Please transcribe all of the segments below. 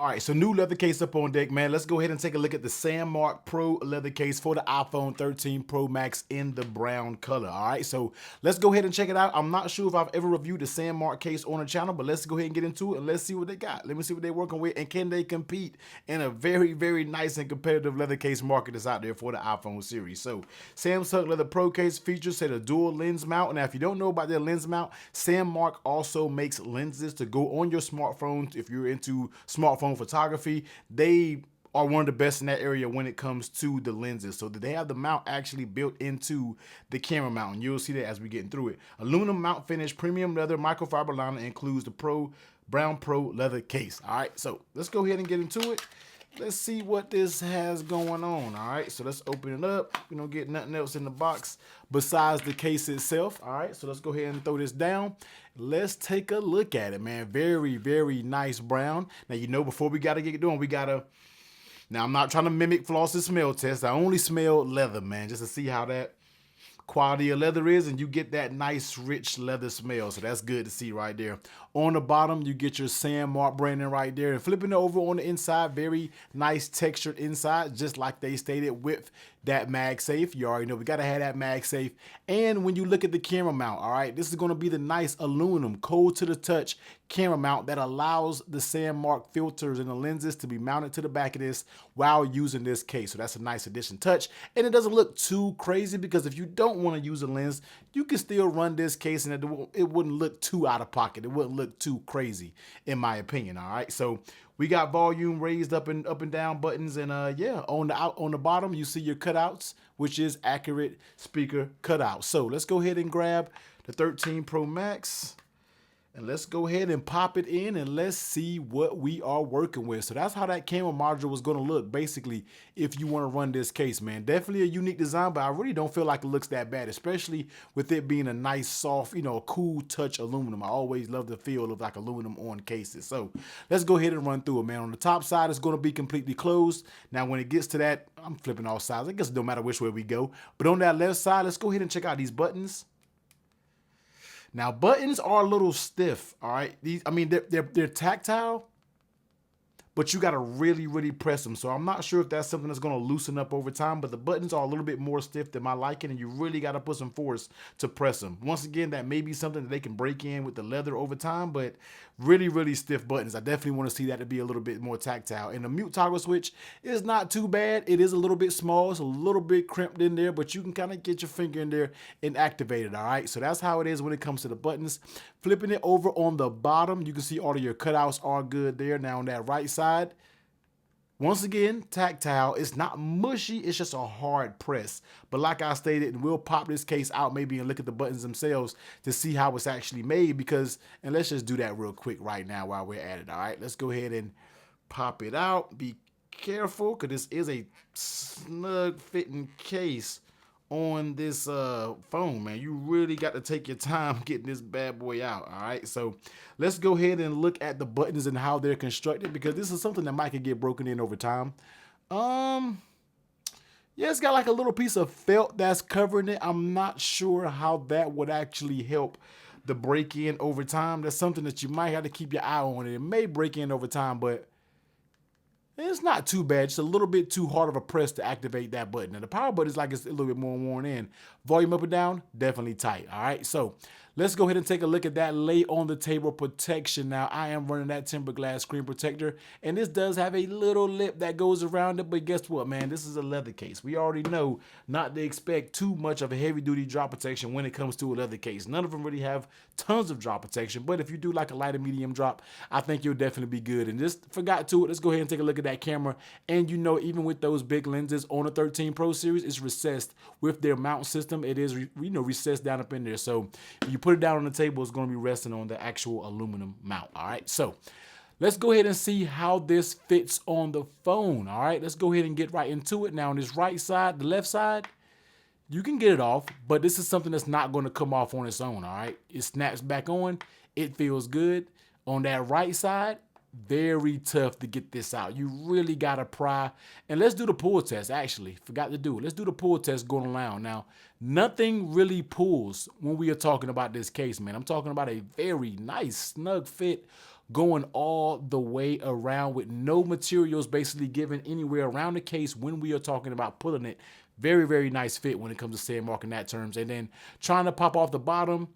All right, so new leather case up on deck, man. Let's go ahead and take a look at the Sandmarc Pro Leather Case for the iPhone 13 Pro Max in the brown color. All right, so let's go ahead and check it out. I'm not sure if I've ever reviewed the Sandmarc case on the channel, but let's go ahead and get into it and let's see what they got. Let me see what they're working with and can they compete in a very, very nice and competitive leather case market that's out there for the iPhone series. So Samsung Leather Pro Case features a dual lens mount. Now, if you don't know about their lens mount, Sandmarc also makes lenses to go on your smartphone if you're into smartphone photography. They are one of the best in that area when it comes to the lenses. So they have the mount actually built into the camera mount, and you'll see that as we get through it. Aluminum mount finish, premium leather, microfiber liner, includes the Brown Pro leather case. All right, so let's go ahead and get into it. Let's see what this has going on. All right, so let's open it up. We don't get nothing else in the box besides the case itself. All right, so let's go ahead and throw this down. Let's take a look at it, man. Very, very nice brown. Now, you know, before we got to get going, now I'm not trying to mimic Floss's smell test. I only smell leather, man, just to see how that quality of leather is, and you get that nice rich leather smell. So that's good to see right there. On the bottom, you get your Sandmarc branding right there, and flipping it over on the inside, very nice textured inside, just like they stated with that Magsafe. You already know we gotta have that Magsafe. And when you look at the camera mount, all right, this is gonna be the nice aluminum, cold to the touch camera mount that allows the Sandmarc filters and the lenses to be mounted to the back of this while using this case. So that's a nice addition touch, and it doesn't look too crazy because if you don't want to use a lens, you can still run this case and it wouldn't look too out of pocket. It wouldn't look too crazy, in my opinion. All right, so we got volume raised up and down buttons, and yeah, on the bottom you see your cutouts, which is accurate speaker cutouts. So let's go ahead and grab the 13 Pro Max. And let's go ahead and pop it in and let's see what we are working with. So that's how that camera module was going to look, basically, if you want to run this case, man. Definitely a unique design, but I really don't feel like it looks that bad, especially with it being a nice, soft, you know, cool touch aluminum. I always love the feel of like aluminum on cases. So let's go ahead and run through it, man. On the top side, it's going to be completely closed. Now, when it gets to that, I'm flipping all sides. I guess it don't matter which way we go. But on that left side, let's go ahead and check out these buttons. Now, buttons are a little stiff, all right? They're tactile, but you gotta really, really press them. So I'm not sure if that's something that's gonna loosen up over time, but the buttons are a little bit more stiff than my liking, and you really gotta put some force to press them. Once again, that may be something that they can break in with the leather over time, but really, really stiff buttons. I definitely wanna see that to be a little bit more tactile. And the mute toggle switch is not too bad. It is a little bit small, it's a little bit crimped in there, but you can kind of get your finger in there and activate it, all right? So that's how it is when it comes to the buttons. Flipping it over on the bottom, you can see all of your cutouts are good there. Now on that right side, once again, tactile. It's not mushy, it's just a hard press. But like I stated, and we'll pop this case out maybe and look at the buttons themselves to see how it's actually made, because, and let's just do that real quick right now while we're at it, all right? Let's go ahead and pop it out. Be careful, because this is a snug fitting case on this phone, man. You really got to take your time getting this bad boy out, all right? So let's go ahead and look at the buttons and how they're constructed, because this is something that might could get broken in over time. Yeah, it's got like a little piece of felt that's covering it. I'm not sure how that would actually help the break in over time. That's something that you might have to keep your eye on. It may break in over time, but it's not too bad. It's a little bit too hard of a press to activate that button. And the power button is like it's a little bit more worn in. Volume up and down, definitely tight. All right, so let's go ahead and take a look at that lay on the table protection. Now, I am running that tempered glass screen protector, and this does have a little lip that goes around it, but guess what, man? This is a leather case. We already know not to expect too much of a heavy-duty drop protection when it comes to a leather case. None of them really have tons of drop protection, but if you do like a light or medium drop, I think you'll definitely be good. And just forgot to it, let's go ahead and take a look at that camera. And you know, even with those big lenses on the 13 Pro series, it's recessed with their mount system. It is, recessed down up in there. So if you put it down on the table, it's going to be resting on the actual aluminum mount. All right, so let's go ahead and see how this fits on the phone. All right, let's go ahead and get right into it. Now on this right side, the left side, you can get it off, but this is something that's not going to come off on its own. All right, it snaps back on. It feels good. On that right side, very tough to get this out. You really got to pry. And let's do the pull test, actually. Forgot to do it. Let's do the pull test going around. Now, nothing really pulls when we are talking about this case, man. I'm talking about a very nice, snug fit, going all the way around with no materials basically given anywhere around the case when we are talking about pulling it. Very, very nice fit when it comes to Sandmarc in that terms. And then trying to pop off the bottom,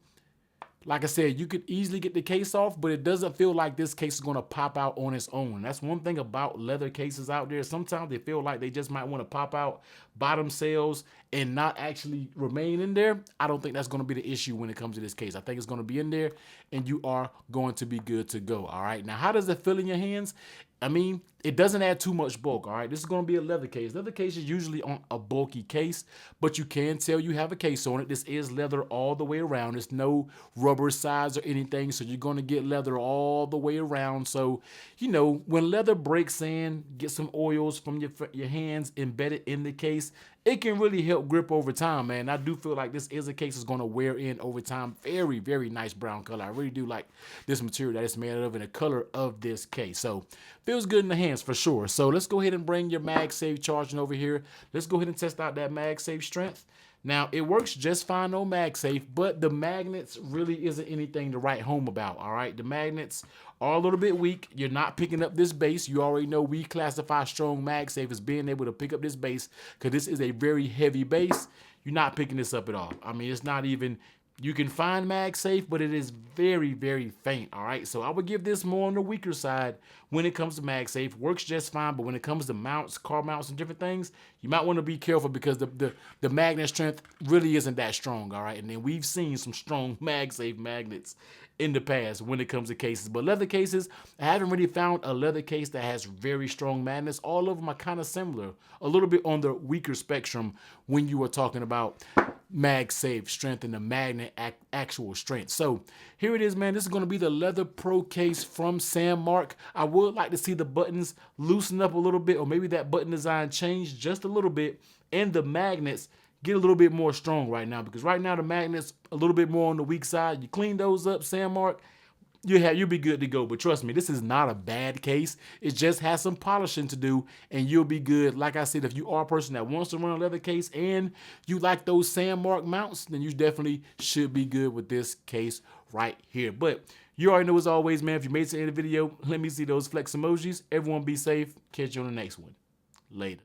like I said, you could easily get the case off, but it doesn't feel like this case is going to pop out on its own. That's one thing about leather cases out there. Sometimes they feel like they just might want to pop out bottom cells and not actually remain in there. I don't think that's going to be the issue when it comes to this case. I think it's going to be in there and you are going to be good to go. All right. Now, how does it feel in your hands? I mean, it doesn't add too much bulk, all right? This is going to be a leather case. Leather case is usually on a bulky case, but you can tell you have a case on it. This is leather all the way around. There's no rubber sides or anything, so you're going to get leather all the way around. So, you know, when leather breaks in, get some oils from your hands embedded in the case, it can really help grip over time, man. I do feel like this is a case that's going to wear in over time. Very, very nice brown color. I really do like this material that it's made out of and the color of this case. So feels good in the hands for sure. So let's go ahead and bring your Magsafe charging over here. Let's go ahead and test out that Magsafe strength. Now, it works just fine on Magsafe, but the magnets really isn't anything to write home about, all right? The magnets are a little bit weak. You're not picking up this base. You already know we classify strong Magsafe as being able to pick up this base because this is a very heavy base. You're not picking this up at all. I mean, it's not even... You can find Magsafe, but it is very, very faint, all right? So I would give this more on the weaker side when it comes to Magsafe. Works just fine, but when it comes to mounts, car mounts, and different things, you might want to be careful because the magnet strength really isn't that strong, all right? And then we've seen some strong Magsafe magnets in the past when it comes to cases. But leather cases, I haven't really found a leather case that has very strong magnets. All of them are kind of similar, a little bit on the weaker spectrum when you are talking about Magsafe strength and the magnet actual strength. So here it is, man. This is going to be the Leather Pro case from Sandmarc. I would like to see the buttons loosen up a little bit, or maybe that button design change just a little bit, and the magnets get a little bit more strong right now, because right now the magnets a little bit more on the weak side. You clean those up, Sandmarc, you'll be good to go. But trust me, this is not a bad case. It just has some polishing to do and you'll be good. Like I said, if you are a person that wants to run a leather case and you like those Sandmarc mounts, then you definitely should be good with this case right here. But you already know, as always, man, if you made it to the end of the video, let me see those flex emojis. Everyone be safe. Catch you on the next one. Later.